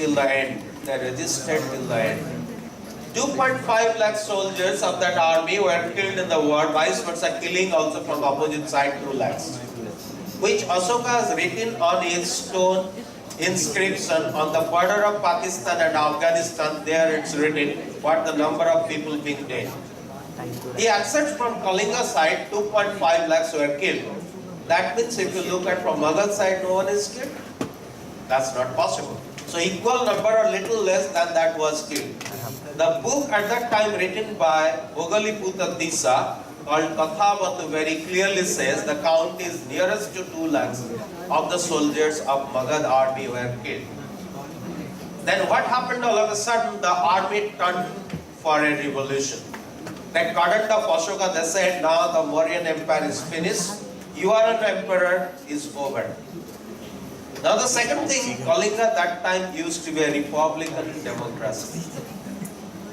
till the end. They resisted till the end. 2.5 lakh soldiers of that army were killed in the war, vice versa, killing also from opposite side 2 lakhs. Which Asoka has written on his stone inscription on the border of Pakistan and Afghanistan. There it's written what the number of people being dead. He accepts from Kalinga side 2.5 lakhs were killed. That means if you look at from Mughal side, no one is killed. That's not possible. So equal number or little less than that was killed. The book at that time written by Bogaliputra Tisa called Kathavatu very clearly says the count is nearest to 2 lakhs of the soldiers of Magadh army were killed. Then what happened all of a sudden? The army turned for a revolution. The command of Asoka, they said now the Mauryan Empire is finished, you are an emperor, is over. Now the second thing, Kalinga that time used to be a republican democracy.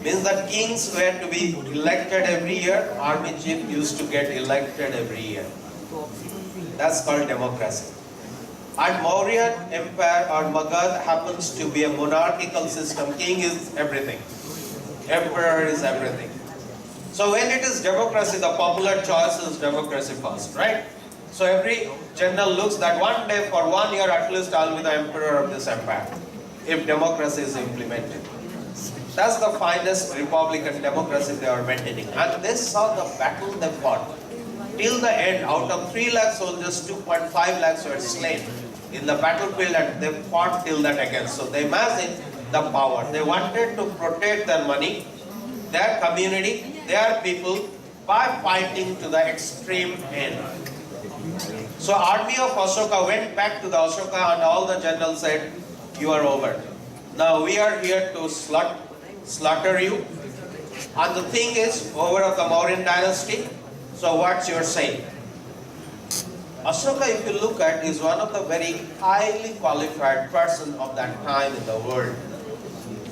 Means that kings were to be elected every year, army chief used to get elected every year. That's called democracy. And Mauryan Empire or Magadh happens to be a monarchical system. King is everything. Emperor is everything. So when it is democracy, the popular choice is democracy first, right? So every general looks that one day for 1 year at least I'll be the emperor of this empire, if democracy is implemented. That's the finest republican democracy they are maintaining. And they saw the battle they fought. Till the end, out of 3 lakh soldiers, 2.5 lakhs were slain in the battlefield and they fought till that again. So they imagined the power. They wanted to protect their money, their community, their people by fighting to the extreme end. So army of Asoka went back to the Asoka and all the generals said, you are over. Now we are here to slaughter you. And the thing is, over of the Mauryan dynasty. So what's your say? Asoka, if you look at, is one of the very highly qualified person of that time in the world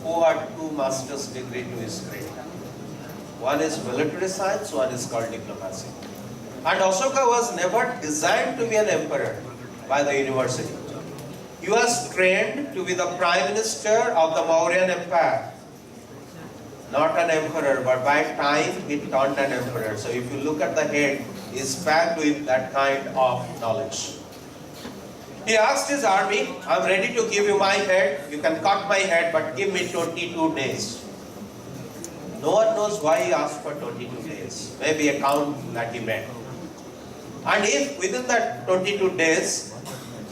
who had 2 master's degree to his credit. One is military science, one is called diplomacy. And Asoka was never designed to be an emperor by the university. He was trained to be the prime minister of the Mauryan Empire. Not an emperor, but by time he turned an emperor. So if you look at the head, he is packed with that kind of knowledge. He asked his army, I'm ready to give you my head, you can cut my head, but give me 22 days. No one knows why he asked for 22 days. Maybe a count that he made. And if within that 22 days,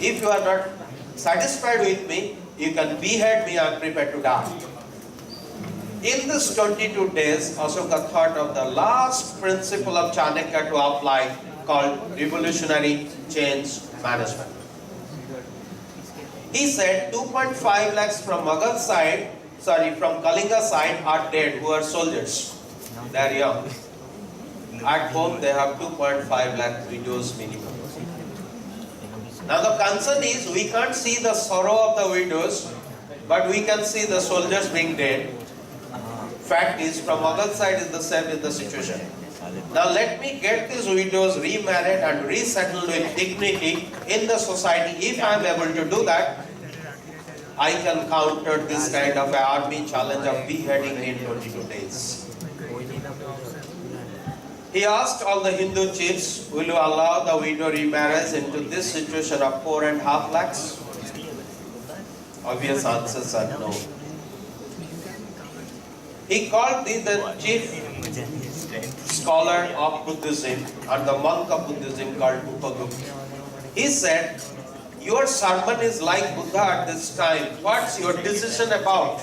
if you are not satisfied with me, you can behead me, I am prepared to die. In this 22 days, Asoka thought of the last principle of Chanakya to apply called revolutionary change management. He said 2.5 lakhs from Magadh side, from Kalinga side are dead, who are soldiers. They are young. At home they have 2.5 lakh widows minimum. Now the concern is we can't see the sorrow of the widows, but we can see the soldiers being dead. Fact is, from Magadh side is the same in the situation. Now let me get these widows remarried and resettled with dignity in the society. If I am able to do that, I can counter this kind of army challenge of beheading in 22 days. He asked all the Hindu chiefs, will you allow the widow remarriage into this situation of 4.5 lakhs? Obvious answers are no. He called the chief scholar of Buddhism and the monk of Buddhism called Upagupta. He said, your sermon is like Buddha at this time. What's your decision about?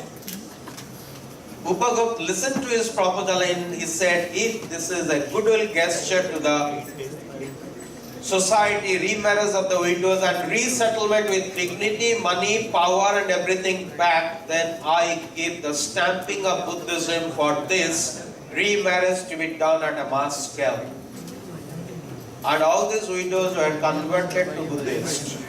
Upagupta listened to his proposal and he said, if this is a goodwill gesture to the society, remarriage of the widows and resettlement with dignity, money, power and everything back, then I give the stamping of Buddhism for this remarriage to be done at a mass scale. And all these widows were converted to Buddhists.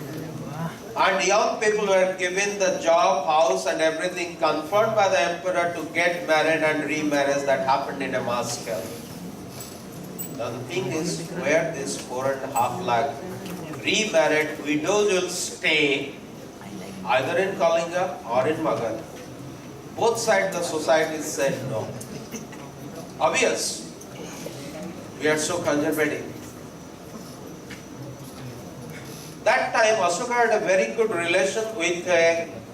And young people were given the job, house and everything confirmed by the emperor to get married and remarriage that happened in a mass scale. Now the thing is, where this 4.5 lakh remarried widows will stay either in Kalinga or in Magadha. Both sides the society said no. Obvious, we are so conservative. That time Asoka had a very good relation with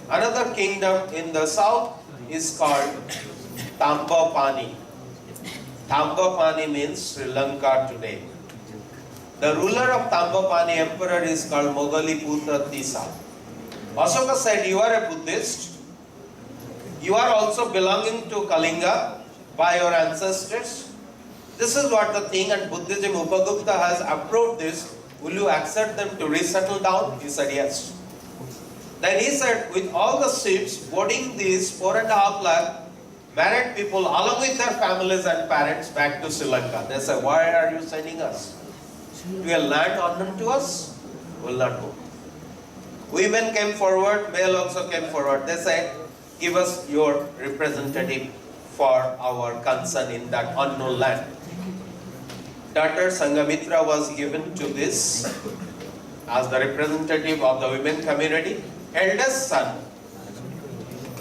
another kingdom in the south is called Tambapani. Tambapani means Sri Lanka today. The ruler of Tambapani emperor is called Moggaliputra Tisa. Asoka said, you are a Buddhist. You are also belonging to Kalinga by your ancestors. This is what the thing, and Buddhism Upagupta has approved this. Will you accept them to resettle down? He said yes. Then he said, with all the ships boarding these 4.5 lakh married people along with their families and parents back to Sri Lanka. They said, why are you sending us? To a land unknown to us? Will not go. Women came forward, male also came forward. They said, give us your representative for our concern in that unknown land. Daughter Sangamitra was given to this as the representative of the women community. Eldest son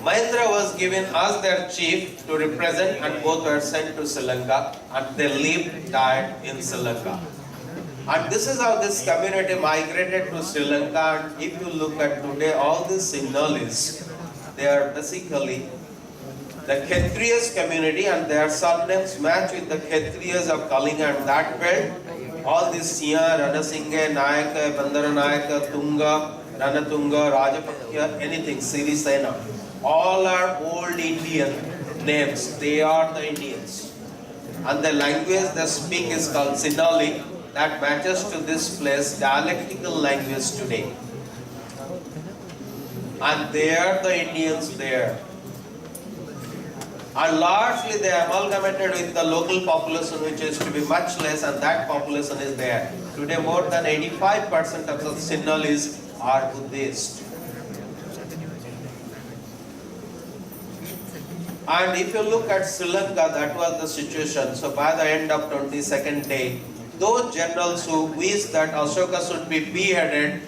Mahendra was given as their chief to represent, and both were sent to Sri Lanka, and they lived, died in Sri Lanka. And this is how this community migrated to Sri Lanka. And if you look at today, all these Sinhalese, they are basically the Kshatriyas community, and their surnames match with the Kshatriyas of Kalinga and that belt. All these Siya, Ranasinghe, Nayaka, Bandaranayaka, Tunga, Ranatunga, Rajapakya, anything, Sirisena. All are old Indian names. They are the Indians. And the language they speak is called Sinhali, that matches to this place, dialectical language today. And they are the Indians there. And largely they amalgamated with the local population, which is to be much less, and that population is there. Today more than 85% of the Sinhalese are Buddhist. And if you look at Sri Lanka, that was the situation. So by the end of 22nd day, those generals who wished that Asoka should be beheaded,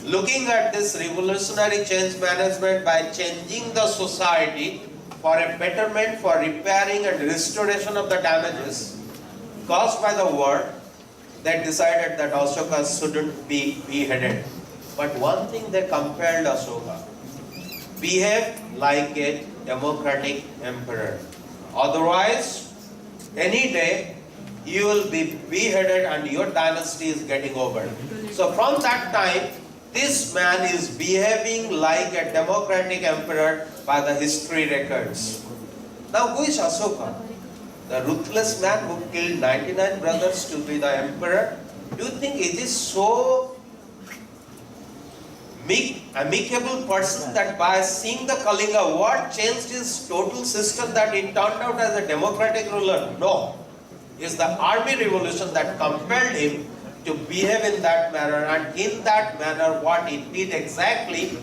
looking at this revolutionary change management by changing the society for a betterment, for repairing and restoration of the damages caused by the war, they decided that Asoka shouldn't be beheaded. But one thing they compelled Asoka: behave like a democratic emperor. Otherwise, any day you will be beheaded and your dynasty is getting over. So from that time, this man is behaving like a democratic emperor by the history records. Now who is Asoka? The ruthless man who killed 99 brothers to be the emperor? Do you think it is so amicable person that by seeing the Kalinga war changed his total system, that it turned out as a democratic ruler? No. It's the army revolution that compelled him to behave in that manner, and in that manner what he did exactly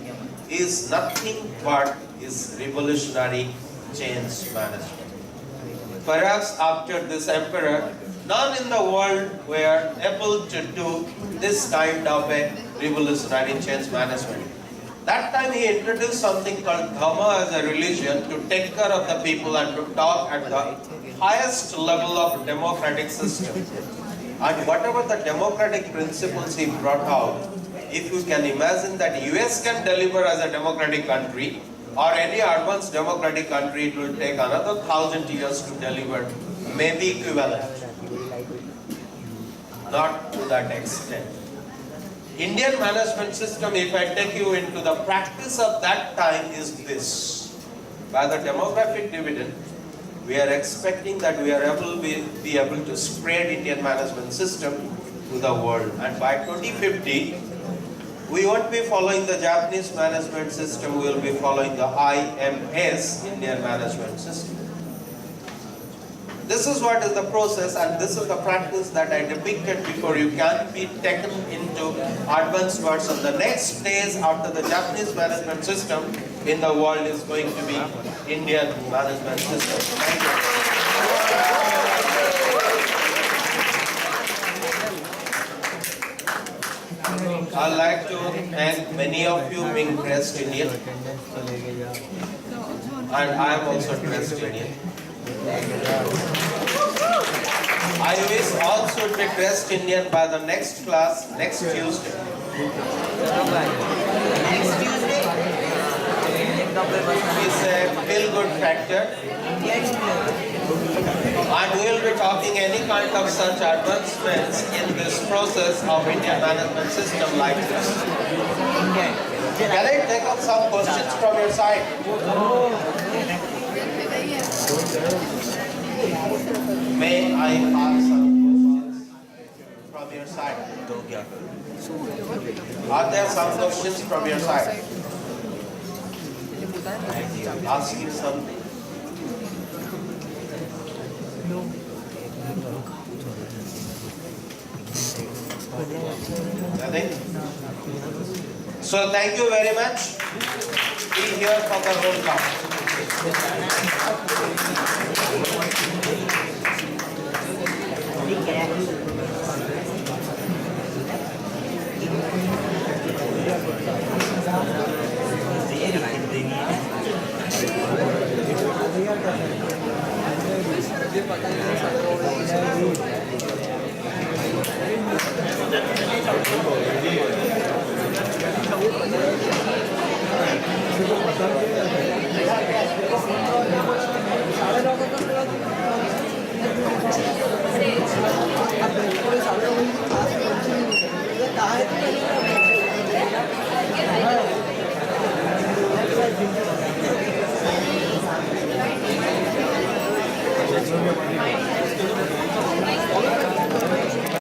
is nothing but his revolutionary change management. Perhaps after this emperor, none in the world were able to do this kind of a revolutionary change management. That time he introduced something called Dhamma as a religion to take care of the people and to talk at the highest level of democratic system. And whatever the democratic principles he brought out, if you can imagine that US can deliver as a democratic country, or any advanced democratic country, it will take another 1,000 years to deliver, maybe equivalent. Not to that extent. Indian management system, if I take you into the practice of that time, is this. By the demographic dividend, we are expecting that we are able to be able to spread Indian management system to the world. And by 2050, we won't be following the Japanese management system, we will be following the IMS, Indian management system. This is what is the process, and this is the practice that I depicted before. You can be taken into advanced version. The next stage after the Japanese management system in the world is going to be Indian management system. Thank you. I'd like to thank many of you being dressed Indian, and I am also dressed Indian. I wish all should be dressed Indian by the next class, next Tuesday. Next Tuesday? It's a feel-good factor. And we will be talking any kind of such advancements in this process of Indian management system like this. Can I take up some questions from your side? May I ask some questions from your side? Are there some questions from your side? Asking something? Nothing? So thank you very much. Be here for the whole class.